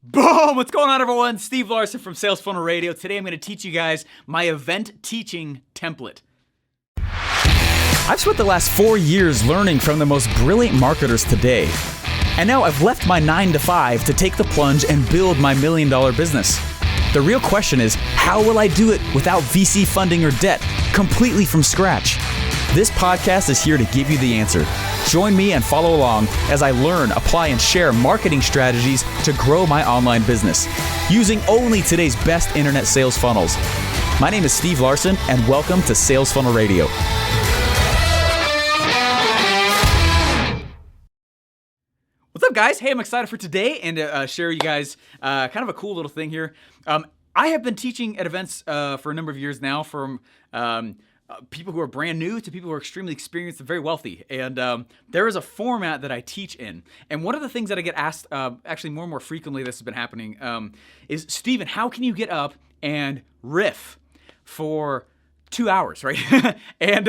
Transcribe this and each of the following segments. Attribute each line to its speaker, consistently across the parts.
Speaker 1: Boom! What's going on, everyone? Steve Larsen from Sales Funnel Radio. Today I'm going to teach you guys my event teaching template. I've spent the last 4 years learning from the most brilliant marketers today. And now I've left my 9-to-5 to take the plunge and build my $1 million business. The real question is, how will I do it without VC funding or debt, completely from scratch? This podcast is here to give you the answer. Join me and follow along as I learn, apply, and share marketing strategies to grow my online business using only today's best internet sales funnels. My name is Steve Larsen, and welcome to Sales Funnel Radio. What's up, guys? Hey, I'm excited for today and to share you guys kind of a cool little thing here. I have been teaching at events for a number of years now, from people who are brand new to people who are extremely experienced and very wealthy. And there is a format that I teach in. And one of the things that I get asked, actually more and more frequently, this has been happening, is, Steven, how can you get up and riff for 2 hours, right? And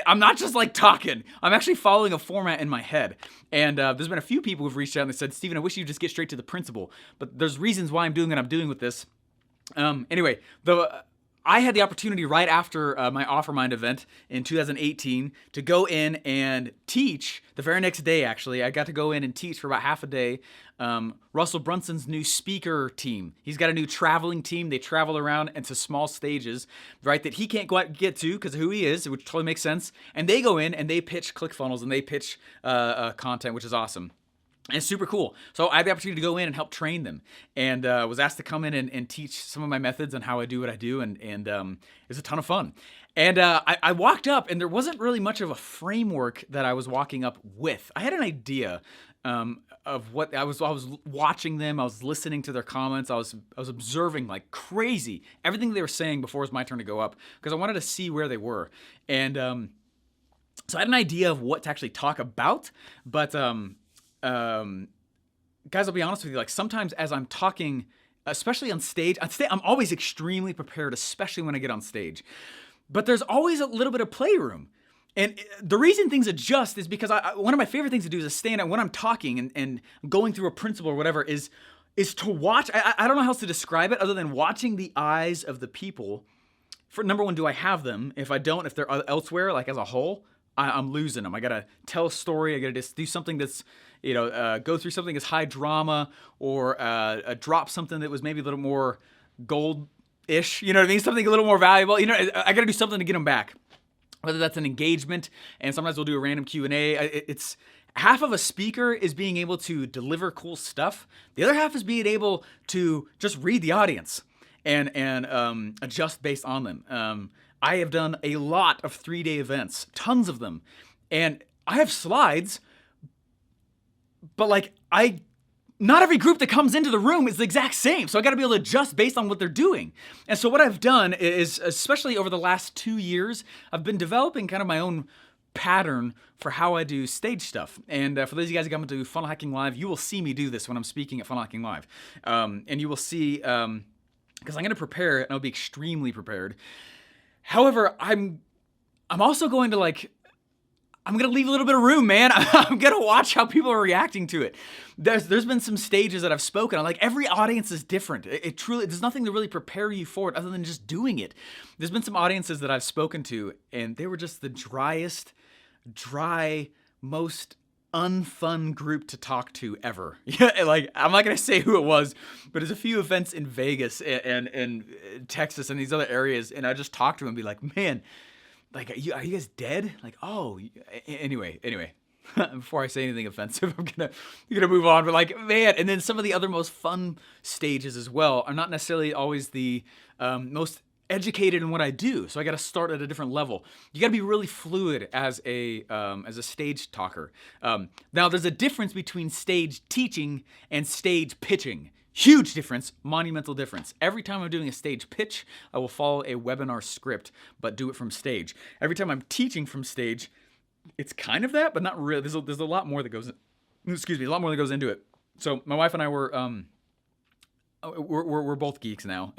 Speaker 1: I'm not just like talking. I'm actually following a format in my head. And there's been a few people who've reached out and they said, Steven, I wish you'd just get straight to the principle. But there's reasons why I'm doing what I'm doing with this. Anyway, I had the opportunity right after my OfferMind event in 2018 to go in and teach. The very next day, actually, I got to go in and teach for about half a day Russell Brunson's new speaker team. He's got a new traveling team. They travel around into small stages, right, that he can't get to because of who he is, which totally makes sense. And they go in and they pitch ClickFunnels and they pitch content, which is awesome. And it's super cool. So I had the opportunity to go in and help train them, and was asked to come in and teach some of my methods and how I do what I do, and it was a ton of fun. And I walked up, and there wasn't really much of a framework that I was walking up with. I had an idea of what I was watching them. I was listening to their comments. I was observing like crazy everything they were saying before it was my turn to go up, because I wanted to see where they were. And so I had an idea of what to actually talk about, but guys, I'll be honest with you, like sometimes as I'm talking, especially on stage, I'm always extremely prepared, especially when I get on stage, but there's always a little bit of playroom. And the reason things adjust is because one of my favorite things to do is to stand up when I'm talking and going through a principle or whatever is to watch. I don't know how else to describe it other than watching the eyes of the people. For number one, do I have them? If I don't, if they're elsewhere, like as a whole, I'm losing them. I got to tell a story. I got to just do something that's, go through something that's high drama, or drop something that was maybe a little more gold-ish, you know what I mean? Something a little more valuable. I got to do something to get them back. Whether that's an engagement, and sometimes we'll do a random Q&A. It's half of a speaker is being able to deliver cool stuff. The other half is being able to just read the audience and adjust based on them. I have done a lot of 3-day events, tons of them, and I have slides, but not every group that comes into the room is the exact same, so I got to be able to adjust based on what they're doing. And so what I've done is, especially over the last 2 years, I've been developing kind of my own pattern for how I do stage stuff. And for those of you guys who come to Funnel Hacking Live, you will see me do this when I'm speaking at Funnel Hacking Live, and you will see because I'm going to prepare, and I'll be extremely prepared. However, I'm also going to I'm going to leave a little bit of room, man. I'm going to watch how people are reacting to it. There's been some stages that I've spoken on. Like, every audience is different. It truly, there's nothing to really prepare you for it other than just doing it. There's been some audiences that I've spoken to, and they were just the most unfun group to talk to ever. Yeah, I'm not going to say who it was, but there's a few events in Vegas and Texas and these other areas, and I just talked to them and be like, man, are you guys dead? Anyway, before I say anything offensive, I'm gonna move on. But man, and then some of the other most fun stages as well are not necessarily always the most educated in what I do. So I got to start at a different level. You got to be really fluid as a stage talker. Now there's a difference between stage teaching and stage pitching. Huge difference, monumental difference. Every time I'm doing a stage pitch, I will follow a webinar script, but do it from stage. Every time I'm teaching from stage, it's kind of that, but not really. There's a lot more that goes into it. So my wife and I we're both geeks now,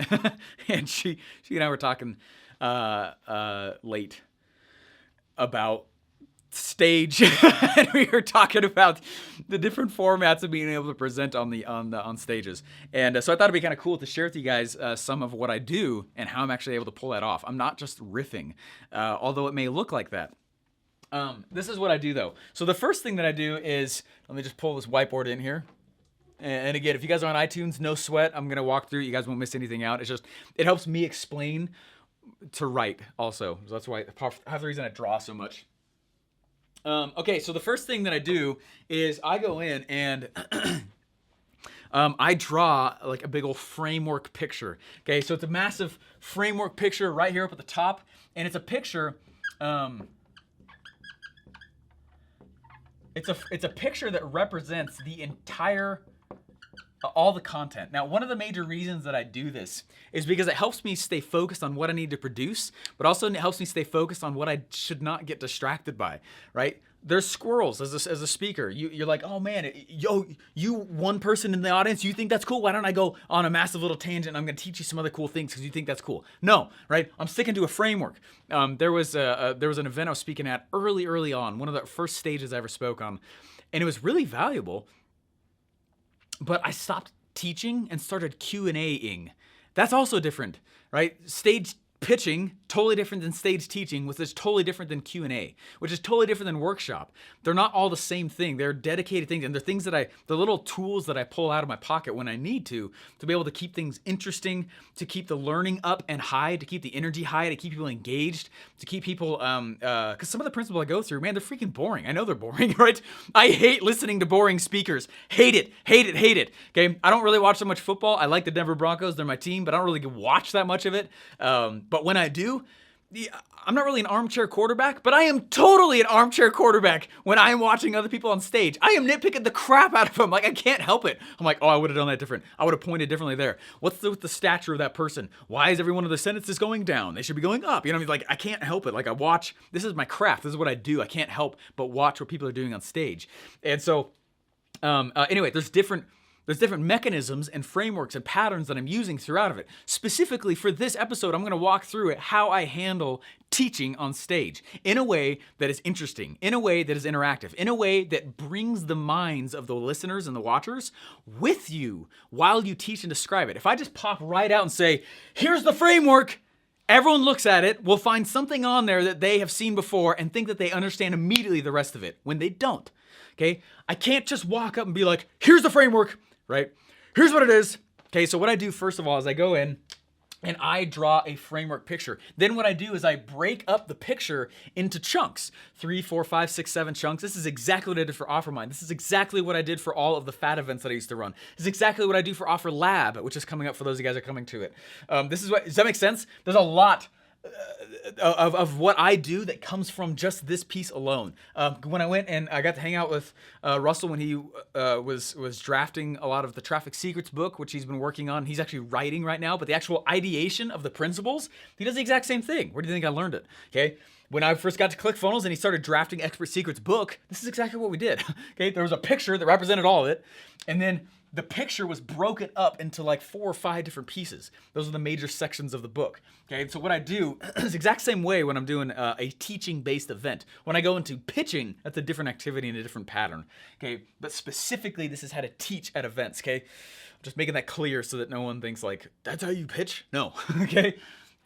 Speaker 1: and she and I were talking late about stage and we were talking about the different formats of being able to present on stages. And so I thought it'd be kind of cool to share with you guys some of what I do and how I'm actually able to pull that off. I'm not just riffing, although it may look like that. This is what I do though. So the first thing that I do is, let me just pull this whiteboard in here. And again, if you guys are on iTunes, no sweat. I'm going to walk through. You guys won't miss anything out. It's just, it helps me explain to write also. So that's why, half the reason I draw so much. Okay, so the first thing that I do is I go in and I draw like a big old framework picture. Okay, so it's a massive framework picture right here up at the top, and it's a picture. It's a picture that represents the entire all the content. Now, one of the major reasons that I do this is because it helps me stay focused on what I need to produce, but also it helps me stay focused on what I should not get distracted by, right? There's squirrels as a speaker. You're like, oh man, you one person in the audience, you think that's cool? Why don't I go on a massive little tangent? I'm gonna teach you some other cool things because you think that's cool. No, right? I'm sticking to a framework. There was an event I was speaking at early on, one of the first stages I ever spoke on, and it was really valuable. But I stopped teaching and started Q&A-ing. That's also different, right? Stage pitching, totally different than stage teaching, which is totally different than Q&A, which is totally different than workshop. They're not all the same thing. They're dedicated things, and they're things that the little tools that I pull out of my pocket when I need to be able to keep things interesting, to keep the learning up and high, to keep the energy high, to keep people engaged, to keep people, because some of the principles I go through, man, they're freaking boring. I know they're boring, right? I hate listening to boring speakers. Hate it, okay? I don't really watch so much football. I like the Denver Broncos. They're my team, but I don't really watch that much of it. But when I do, I'm not really an armchair quarterback, but I am totally an armchair quarterback when I am watching other people on stage. I am nitpicking the crap out of them. Like, I can't help it. I'm like, oh, I would have done that different. I would have pointed differently there. What's with the stature of that person? Why is every one of the sentences going down? They should be going up. You know what I mean? Like, I can't help it. Like, I watch, this is my craft. This is what I do. I can't help but watch what people are doing on stage. And so, anyway, there's different mechanisms and frameworks and patterns that I'm using throughout of it. Specifically for this episode, I'm going to walk through it, how I handle teaching on stage in a way that is interesting, in a way that is interactive, in a way that brings the minds of the listeners and the watchers with you while you teach and describe it. If I just pop right out and say, here's the framework, everyone looks at it, will find something on there that they have seen before and think that they understand immediately the rest of it when they don't. Okay? I can't just walk up and be like, here's the framework. Right? Here's what it is. Okay, so what I do first of all is I go in and I draw a framework picture. Then what I do is I break up the picture into chunks. 3, 4, 5, 6, 7 chunks. This is exactly what I did for OfferMind. This is exactly what I did for all of the FAT events that I used to run. This is exactly what I do for Offer Lab, which is coming up for those of you guys that are coming to it. Does that make sense? There's a lot of what I do that comes from just this piece alone. When I went and I got to hang out with Russell when he was drafting a lot of the Traffic Secrets book, which he's been working on. He's actually writing right now, but the actual ideation of the principles, he does the exact same thing. Where do you think I learned it? Okay. When I first got to ClickFunnels and he started drafting Expert Secrets book, this is exactly what we did. Okay. There was a picture that represented all of it. And then the picture was broken up into like 4 or 5 different pieces. Those are the major sections of the book. Okay, so what I do is the exact same way when I'm doing a teaching-based event. When I go into pitching, that's a different activity and a different pattern. Okay, but specifically, this is how to teach at events. Okay, I'm just making that clear so that no one thinks like that's how you pitch. No. Okay,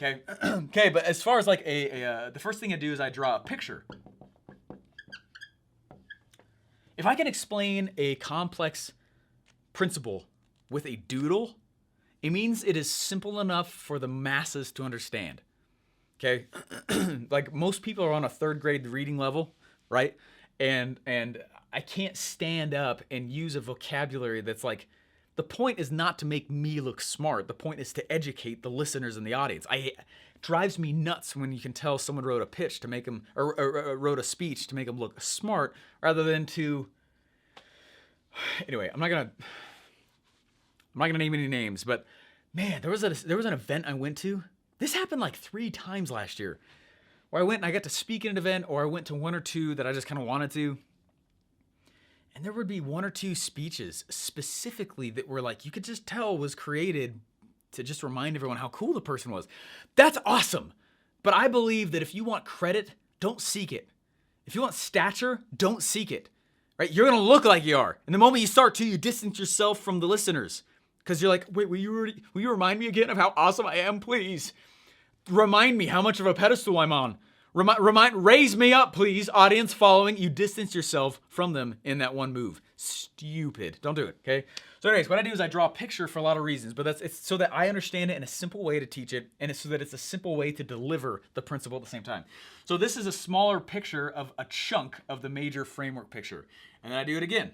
Speaker 1: okay. But as far as like the first thing I do is I draw a picture. If I can explain a complex principle with a doodle, it means it is simple enough for the masses to understand. Okay, like most people are on a 3rd grade reading level, right? And I can't stand up and use a vocabulary that's like, the point is not to make me look smart. The point is to educate the listeners and the audience. It drives me nuts when you can tell someone wrote a pitch to make them, or wrote a speech to make them look smart, rather than to. Anyway, I'm not gonna name any names, but man, there was an event I went to. This happened like 3 times last year, where I went and I got to speak at an event, or I went to 1 or 2 that I just kind of wanted to. And there would be 1 or 2 speeches specifically that were like, you could just tell was created to just remind everyone how cool the person was. That's awesome. But I believe that if you want credit, don't seek it. If you want stature, don't seek it, right? You're going to look like you are. And the moment you start to, you distance yourself from the listeners because you're like, wait, will you remind me again of how awesome I am, please? Remind me how much of a pedestal I'm on. Raise me up, please, audience following. You distance yourself from them in that one move. Stupid. Don't do it, okay? So anyways, what I do is I draw a picture for a lot of reasons, but it's so that I understand it in a simple way to teach it, and it's so that it's a simple way to deliver the principle at the same time. So this is a smaller picture of a chunk of the major framework picture. And then I do it again.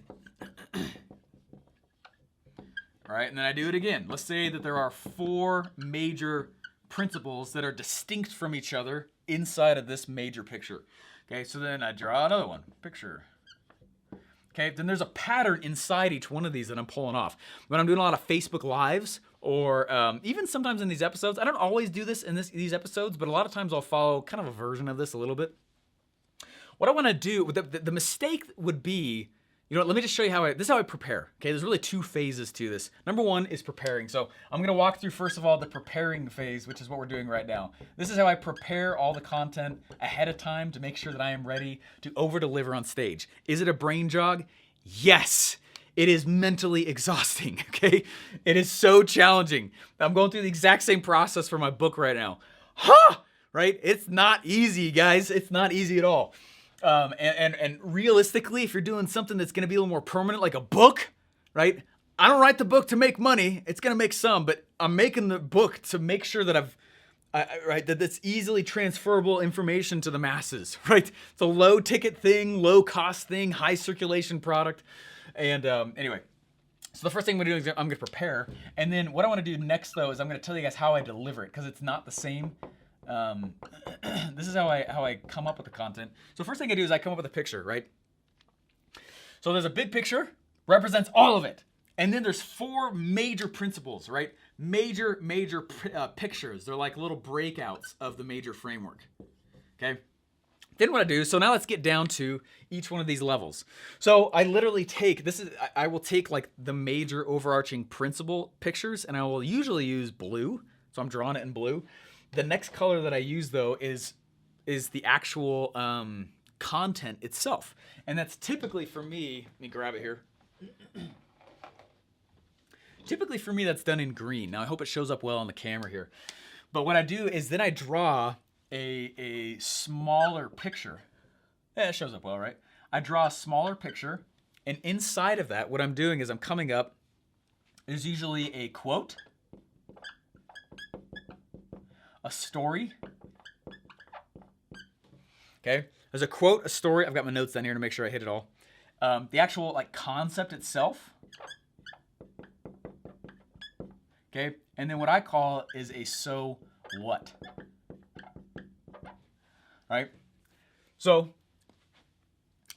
Speaker 1: All right, and then I do it again. Let's say that there are 4 major principles that are distinct from each other inside of this major picture. Okay, so then I draw another one, picture. Okay, then there's a pattern inside each one of these that I'm pulling off. When I'm doing a lot of Facebook Lives, or even sometimes in these episodes, I don't always do this in these episodes, but a lot of times I'll follow kind of a version of this a little bit. What I want to do, the mistake would be, let me just show you this is how I prepare. Okay, there's really 2 phases to this. Number 1 is preparing. So I'm gonna walk through, first of all, the preparing phase, which is what we're doing right now. This is how I prepare all the content ahead of time to make sure that I am ready to over-deliver on stage. Is it a brain jog? Yes. It is mentally exhausting, okay? It is so challenging. I'm going through the exact same process for my book right now. Right? It's not easy, guys. It's not easy at all. And realistically, if you're doing something that's going to be a little more permanent, like a book, right? I don't write the book to make money. It's going to make some, but I'm making the book to make sure that that it's easily transferable information to the masses, right? It's a low ticket thing, low cost thing, high circulation product. And anyway, so the first thing I'm going to do is I'm going to prepare. And then what I want to do next, though, is I'm going to tell you guys how I deliver it, because it's not the same. This is how I come up with the content. So first thing I do is I come up with a picture, right? So there's a big picture, represents all of it. And then there's 4 major principles, right? Major pictures. They're like little breakouts of the major framework, okay? Then what I do, so now let's get down to each one of these levels. So I literally I will take like the major overarching principle pictures, and I will usually use blue. So I'm drawing it in blue. The next color that I use, though, is the actual content itself. And that's typically for me, let me grab it here. Typically for me, that's done in green. Now, I hope it shows up well on the camera here. But what I do is then I draw a smaller picture. Yeah, it shows up well, right? I draw a smaller picture. And inside of that, what I'm doing is I'm coming up, there's usually a quote, a story. Okay, there's a quote, a story. I've got my notes down here to make sure I hit it all. The actual like concept itself. Okay, and then what I call is a so what. Right? So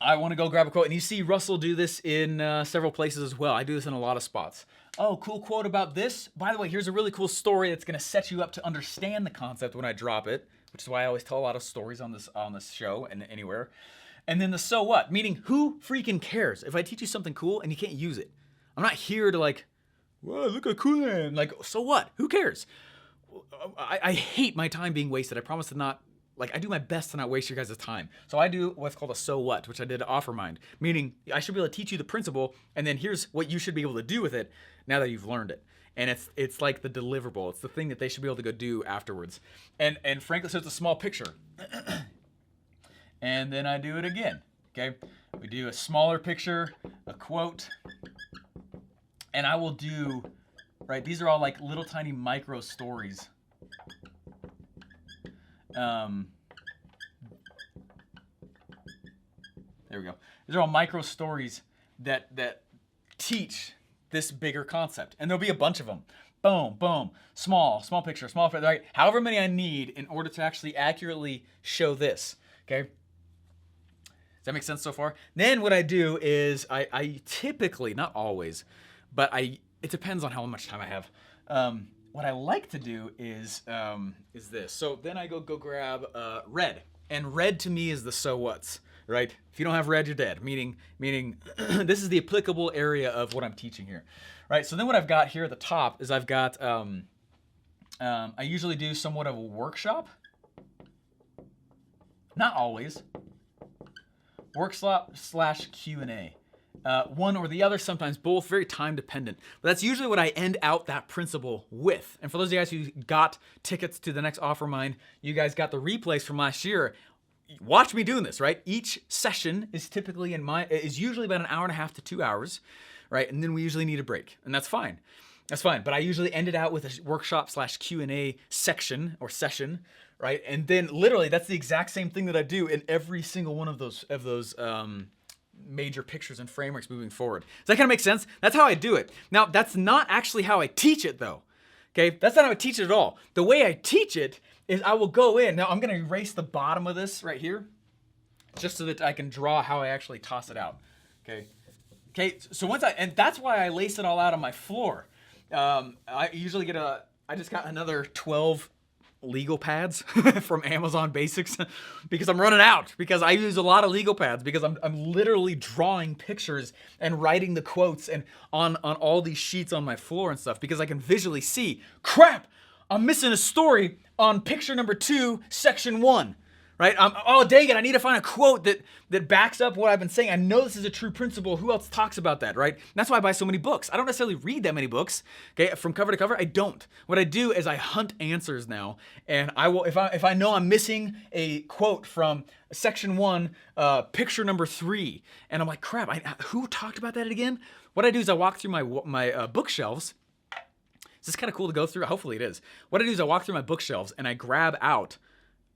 Speaker 1: I want to go grab a quote, and you see Russell do this in several places as well. I do this in a lot of spots. Oh, cool quote about this. By the way, here's a really cool story that's going to set you up to understand the concept when I drop it, which is why I always tell a lot of stories on this show and anywhere. And then the so what, meaning who freaking cares if I teach you something cool and you can't use it? I'm not here to like, whoa, look how cool I am. Like, so what? Who cares? I hate my time being wasted. I promise to not, I do my best to not waste your guys' time. So I do what's called a so what, which I did at OfferMind, meaning I should be able to teach you the principle, and then here's what you should be able to do with it now that you've learned it. And it's like the deliverable. It's the thing that they should be able to go do afterwards. And frankly, so it's a small picture. And then I do it again, okay? We do a smaller picture, a quote, and I will do, right, these are all like little tiny micro stories. There we go. These are all micro stories that teach this bigger concept. And there'll be a bunch of them. Boom, boom, small picture, right? However many I need in order to actually accurately show this, okay? Does that make sense so far? Then what I do is I typically, not always, but it depends on how much time I have. What I like to do is this. So then I go grab red. And red to me is the so what's, right? If you don't have red, you're dead. Meaning this is the applicable area of what I'm teaching here, right? So then what I've got here at the top is I've got, I usually do somewhat of a workshop. Not always. workshop slash Q&A. One or the other, sometimes both, very time dependent. But that's usually what I end out that principle with. And for those of you guys who got tickets to the next Offermind, you guys got the replays from last year. Watch me doing this, right? Each session is typically is usually about an hour and a half to 2 hours, right? And then we usually need a break, and that's fine. That's fine. But I usually end it out with a workshop slash Q&A section or session, right? And then literally that's the exact same thing that I do in every single one of those major pictures and frameworks moving forward. Does that kind of make sense? That's how I do it. Now, that's not actually how I teach it though. Okay, that's not how I teach it at all. The way I teach it is I will go in. Now I'm gonna erase the bottom of this right here, just so that I can draw how I actually toss it out. Okay, so and that's why I lace it all out on my floor. I usually I just got another 12 legal pads from Amazon Basics because I'm running out, because I use a lot of legal pads because I'm literally drawing pictures and writing the quotes and on all these sheets on my floor and stuff, because I can visually see, crap, I'm missing a story on picture number 2, section 1. Right? Oh, dang it, I need to find a quote that backs up what I've been saying. I know this is a true principle. Who else talks about that, right? And that's why I buy so many books. I don't necessarily read that many books, okay, from cover to cover. I don't. What I do is I hunt answers now, and I will, if I know I'm missing a quote from section 1, picture number 3, and I'm like, crap, who talked about that again? What I do is I walk through my bookshelves. This is kind of cool to go through. Hopefully it is. What I do is I walk through my bookshelves and I grab out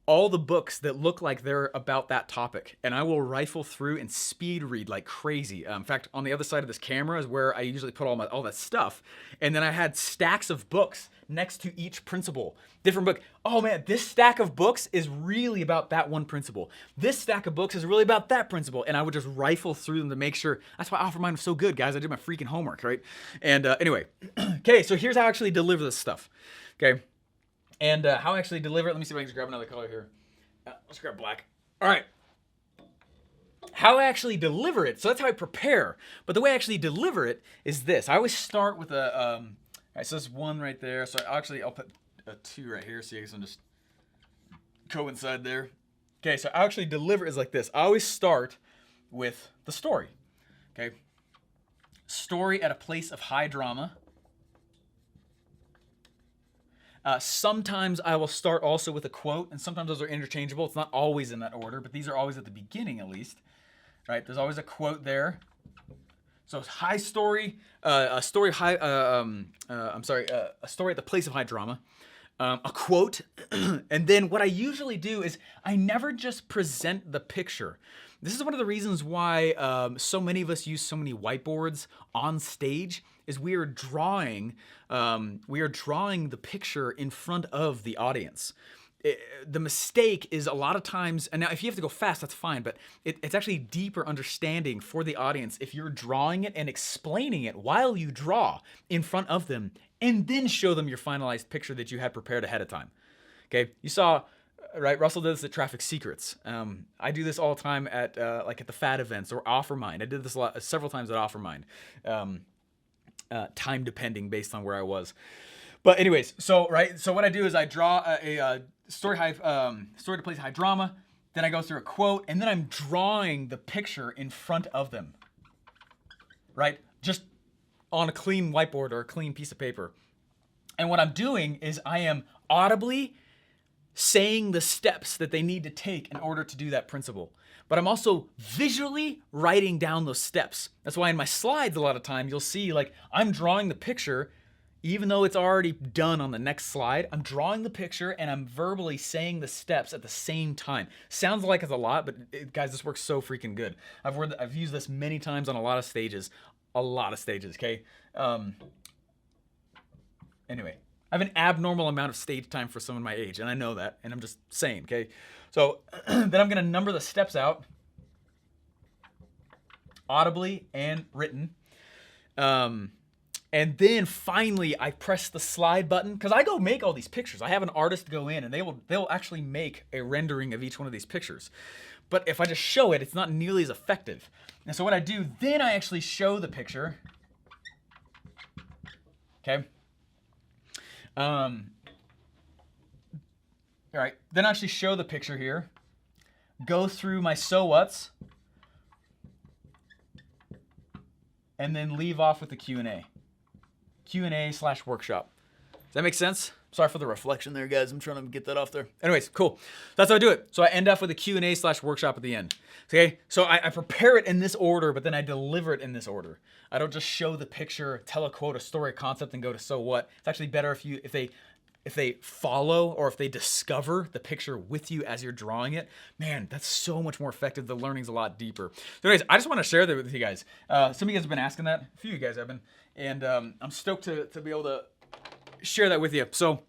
Speaker 1: all the books that look like they're about that topic, and I will rifle through and speed read like crazy. In fact, on the other side of this camera is where I usually put all that stuff, and then I had stacks of books next to each principle. Different book. Oh man, this stack of books is really about that one principle. This stack of books is really about that principle, and I would just rifle through them to make sure. That's why Offermind was so good, guys. I did my freaking homework, right? And anyway, okay, so here's how I actually deliver this stuff, okay? And how I actually deliver it, let me see if I can just grab another color here. Let's grab black. All right. How I actually deliver it, so that's how I prepare. But the way I actually deliver it is this. I always start with all right, so there's 1 right there. So I'll put a 2 right here so you guys can just coincide there. Okay, so I actually deliver is like this. I always start with the story, okay? Story at a place of high drama. Sometimes I will start also with a quote, and sometimes those are interchangeable. It's not always in that order, but these are always at the beginning at least, right? There's always a quote there. So high story, a story at the place of high drama, a quote, and then what I usually do is I never just present the picture. This is one of the reasons why so many of us use so many whiteboards on stage, is we are drawing the picture in front of the audience. The mistake is a lot of times, and now if you have to go fast, that's fine, but it's actually deeper understanding for the audience if you're drawing it and explaining it while you draw in front of them, and then show them your finalized picture that you had prepared ahead of time. Okay, you saw, right? Russell does this at Traffic Secrets. I do this all the time at like at the FAD events or Offermind. I did this several times at Offermind. Time depending based on where I was. But anyways, so what I do is I draw a story to place high drama, then I go through a quote, and then I'm drawing the picture in front of them, right? Just on a clean whiteboard or a clean piece of paper. And what I'm doing is I am audibly saying the steps that they need to take in order to do that principle. But I'm also visually writing down those steps. That's why in my slides, a lot of time, you'll see like I'm drawing the picture, even though it's already done on the next slide. I'm drawing the picture and I'm verbally saying the steps at the same time. Sounds like it's a lot, but guys, this works so freaking good. I've used this many times on a lot of stages, okay? Anyway, I have an abnormal amount of stage time for someone my age, and I know that, and I'm just saying, okay? So then I'm gonna number the steps out, audibly and written. And then finally I press the slide button, because I go make all these pictures. I have an artist go in and they'll actually make a rendering of each one of these pictures. But if I just show it, it's not nearly as effective. And so what I do, then I actually show the picture. Okay. All right, then I actually show the picture here, go through my so what's, and then leave off with the Q&A. Q&A/workshop. Does that make sense? Sorry for the reflection there, guys. I'm trying to get that off there. Anyways, cool. That's how I do it. So I end off with a Q&A/workshop at the end. Okay, so I prepare it in this order, but then I deliver it in this order. I don't just show the picture, tell a quote, a story, a concept, and go to so what. It's actually better if they follow or if they discover the picture with you as you're drawing it. Man, that's so much more effective. The learning's a lot deeper. So anyways, I just want to share that with you guys. Some of you guys have been asking that. A few of you guys have been. And I'm stoked to be able to share that with you. So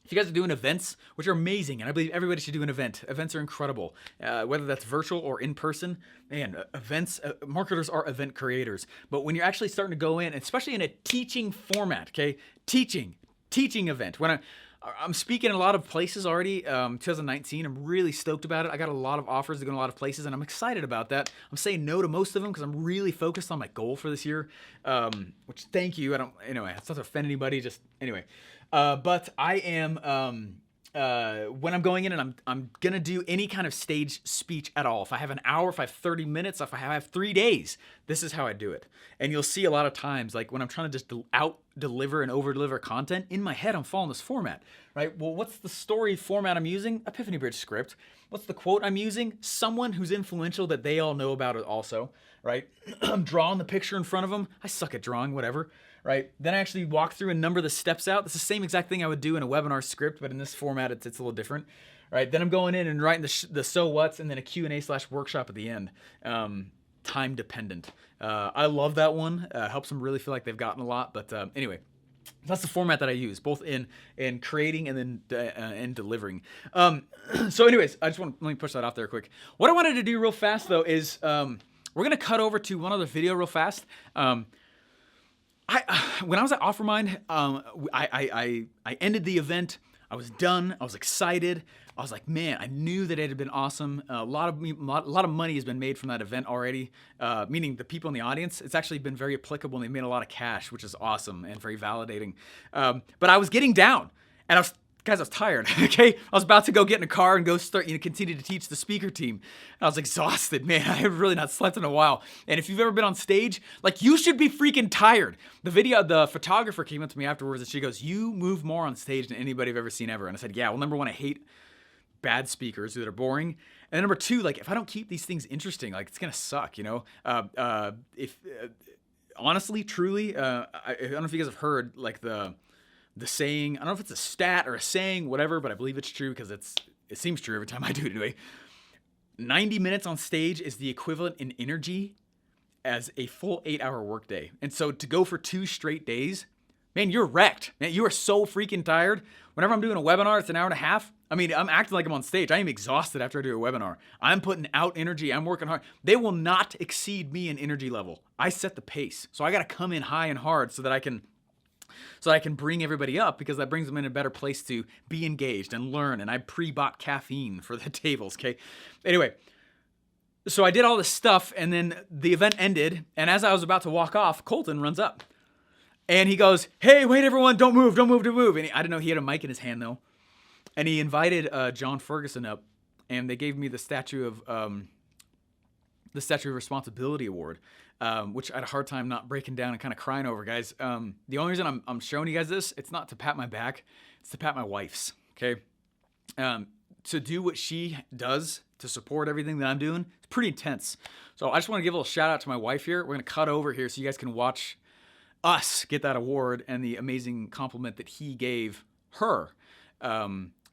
Speaker 1: if you guys are doing events, which are amazing, and I believe everybody should do an event. Events are incredible, whether that's virtual or in person. Man, events, marketers are event creators. But when you're actually starting to go in, especially in a teaching format, okay, teaching event. When I'm speaking in a lot of places already, 2019, I'm really stoked about it. I got a lot of offers to go in a lot of places, and I'm excited about that. I'm saying no to most of them because I'm really focused on my goal for this year, which thank you. Anyway, it's not to offend anybody, just anyway. But I am, when I'm going in and I'm going to do any kind of stage speech at all. If I have an hour, if I have 30 minutes, if I have 3 days, this is how I do it. And you'll see a lot of times, like when I'm trying to just out-deliver and over-deliver content, in my head I'm following this format, right? Well, what's the story format I'm using? Epiphany Bridge script. What's the quote I'm using? Someone who's influential that they all know about it also, right? I'm drawing the picture in front of them. I suck at drawing, whatever. Right? Then I actually walk through and number the steps out. It's the same exact thing I would do in a webinar script, but in this format, it's a little different. Right? Then I'm going in and writing the so what's and then a Q&A/workshop at the end. Time dependent. I love that one. Helps them really feel like they've gotten a lot. But anyway, that's the format that I use, both in creating and then in delivering. So anyways, let me push that off there quick. What I wanted to do real fast though is we're gonna cut over to one other video real fast. When I was at OfferMind, I ended the event. I was done. I was excited. I was like, man, I knew that it had been awesome. A lot of money has been made from that event already, meaning the people in the audience. It's actually been very applicable, and they made a lot of cash, which is awesome and very validating. But I was getting down, and I was tired, okay? I was about to go get in a car and go start, continue to teach the speaker team. And I was exhausted, man. I have really not slept in a while. And if you've ever been on stage, like you should be freaking tired. The photographer came up to me afterwards and she goes, "You move more on stage than anybody I've ever seen ever." And I said, yeah, well, number one, I hate bad speakers that are boring. And number two, like if I don't keep these things interesting, like it's gonna suck, honestly, truly, I don't know if you guys have heard like the saying, I don't know if it's a stat or a saying, whatever, but I believe it's true because it seems true every time I do it anyway. 90 minutes on stage is the equivalent in energy as a full 8-hour workday. And so to go for 2 straight days, man, you're wrecked. Man, you are so freaking tired. Whenever I'm doing a webinar, it's an hour and a half. I mean, I'm acting like I'm on stage. I am exhausted after I do a webinar. I'm putting out energy. I'm working hard. They will not exceed me in energy level. I set the pace. So I got to come in high and hard so that I can bring everybody up, because that brings them in a better place to be engaged and learn. And I pre-bought caffeine for the tables, okay? Anyway, so I did all this stuff, and then the event ended, and as I was about to walk off, Colton runs up. And he goes, "Hey, wait everyone, don't move. And I didn't know he had a mic in his hand though. And he invited John Ferguson up, and they gave me the Statue of Responsibility Award. Which I had a hard time not breaking down and kind of crying over, guys. The only reason I'm showing you guys this, it's not to pat my back, it's to pat my wife's, okay? To do what she does to support everything that I'm doing, it's pretty intense. So I just want to give a little shout out to my wife here. We're going to cut over here so you guys can watch us get that award and the amazing compliment that he gave her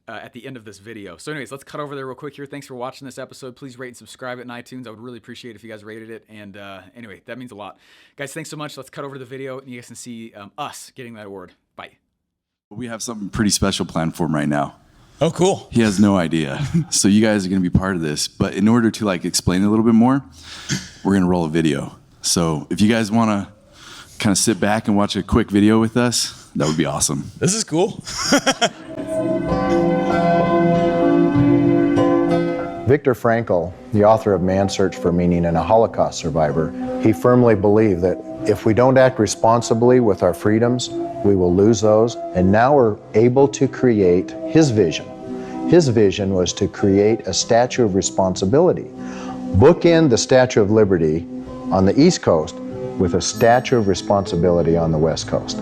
Speaker 1: at the end of this video. So anyways, let's cut over there real quick here. Thanks for watching this episode. Please rate and subscribe it in iTunes. I would really appreciate it if you guys rated it. And anyway, that means a lot. Guys, thanks so much. Let's cut over to the video and you guys can see us getting that award. Bye.
Speaker 2: We have something pretty special planned for him right now.
Speaker 1: Oh, cool.
Speaker 2: He has no idea. So you guys are going to be part of this. But in order to explain it a little bit more, we're going to roll a video. So if you guys want to kind of sit back and watch a quick video with us, that would be awesome.
Speaker 1: This is cool.
Speaker 3: Viktor Frankl, the author of Man's Search for Meaning and a Holocaust survivor, he firmly believed that if we don't act responsibly with our freedoms, we will lose those. And now we're able to create his vision. His vision was to create a Statue of Responsibility. Bookend the Statue of Liberty on the East Coast with a statue of responsibility on the West Coast.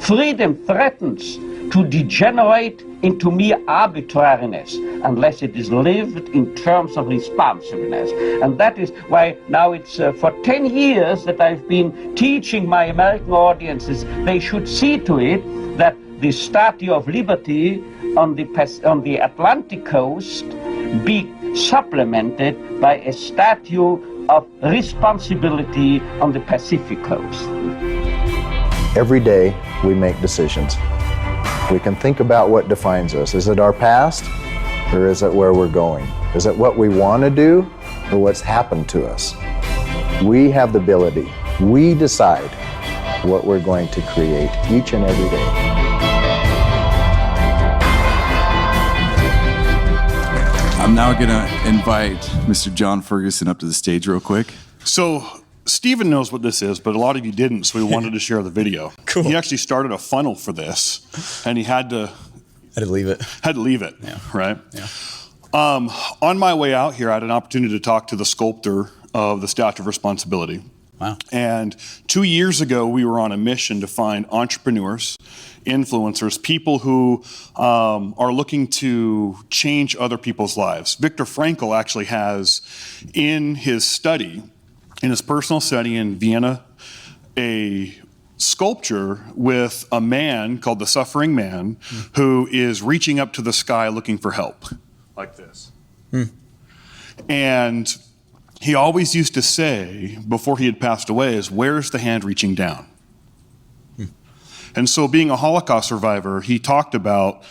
Speaker 4: Freedom threatens to degenerate into mere arbitrariness unless it is lived in terms of responsibleness. And that is why now it's for 10 years that I've been teaching my American audiences they should see to it that the Statue of Liberty on the Atlantic coast be supplemented by a statue of responsibility on the Pacific coast.
Speaker 3: Every day we make decisions. We can think about what defines us. Is it our past, or is it where we're going? Is it what we want to do, or what's happened to us? We have the ability. We decide what we're going to create each and every day.
Speaker 2: I'm now going to invite Mr. John Ferguson up to the stage real quick.
Speaker 5: So Stephen knows what this is, but a lot of you didn't, so we wanted to share the video.
Speaker 6: Cool.
Speaker 5: He actually started a funnel for this, and he had to
Speaker 6: leave it.
Speaker 5: Yeah. Right?
Speaker 6: Yeah.
Speaker 5: On my way out here, I had an opportunity to talk to the sculptor of the Statue of Responsibility.
Speaker 6: Wow.
Speaker 5: And 2 years ago, we were on a mission to find entrepreneurs, influencers, people who are looking to change other people's lives. Viktor Frankl actually has in his study, in his personal study in Vienna, a sculpture with a man called the Suffering Man who is reaching up to the sky looking for help, like this. And he always used to say, before he had passed away, is, where's the hand reaching down? And so being a Holocaust survivor, he talked about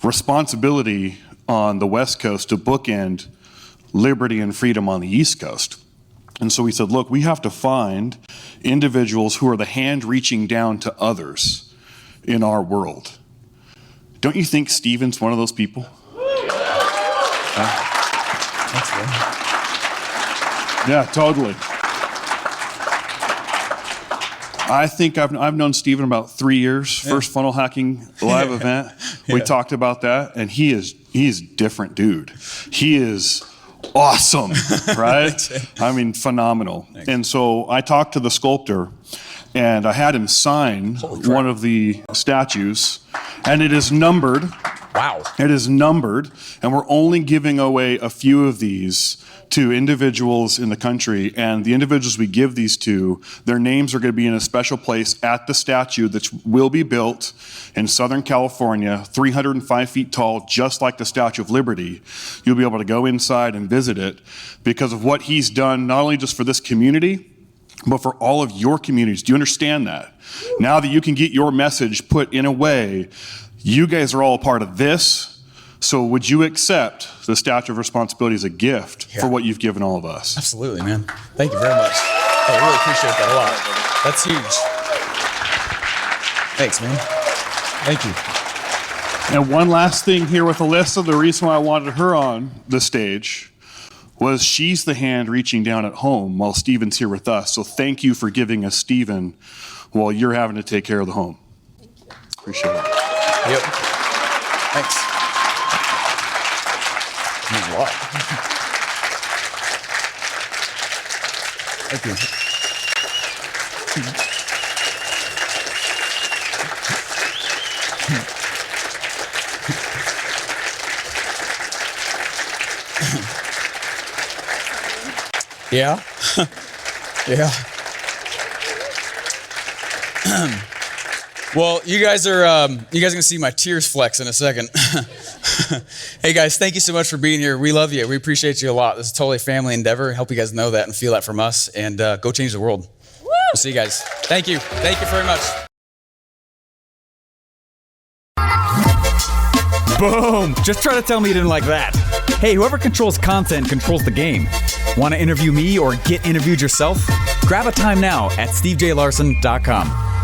Speaker 5: responsibility on the West Coast to bookend liberty and freedom on the East Coast. And so he said, look, we have to find individuals who are the hand reaching down to others in our world. Don't you think Stephen's one of those people?
Speaker 6: That's good.
Speaker 5: Yeah, totally. I think I've known Stephen about 3 years. Yeah. First funnel hacking live event. We talked about that, and he's a different dude. He is awesome, right? I mean, phenomenal. Thanks. And so I talked to the sculptor, and I had him sign one of the statues, and it is numbered.
Speaker 6: Wow.
Speaker 5: It is numbered, and we're only giving away a few of these to individuals in the country, and the individuals we give these to, their names are going to be in a special place at the statue that will be built in Southern California, 305 feet tall, just like the Statue of Liberty. You'll be able to go inside and visit it because of what he's done, not only just for this community, but for all of your communities. Do you understand that? Now that you can get your message put in a way, you guys are all a part of this. So would you accept the Statue of Responsibility as a gift for what you've given all of us?
Speaker 6: Absolutely, man. Thank you very much. Hey, I really appreciate that a lot. That's huge. Thanks, man. Thank you.
Speaker 5: And one last thing here with Alyssa, the reason why I wanted her on the stage was she's the hand reaching down at home while Stephen's here with us. So thank you for giving us Stephen while you're having to take care of the home. Appreciate it.
Speaker 6: Yep. Thanks. Means a lot. Thank you. Yeah. Yeah. Well, you guys are gonna see my tears flex in a second. Hey guys, thank you so much for being here. We love you. We appreciate you a lot. This is totally a family endeavor. I hope you guys know that and feel that from us. And go change the world. Woo! We'll see you guys. Thank you. Thank you very much.
Speaker 1: Boom! Just try to tell me you didn't like that. Hey, whoever controls content controls the game. Want to interview me or get interviewed yourself? Grab a time now at stevejlarsen.com.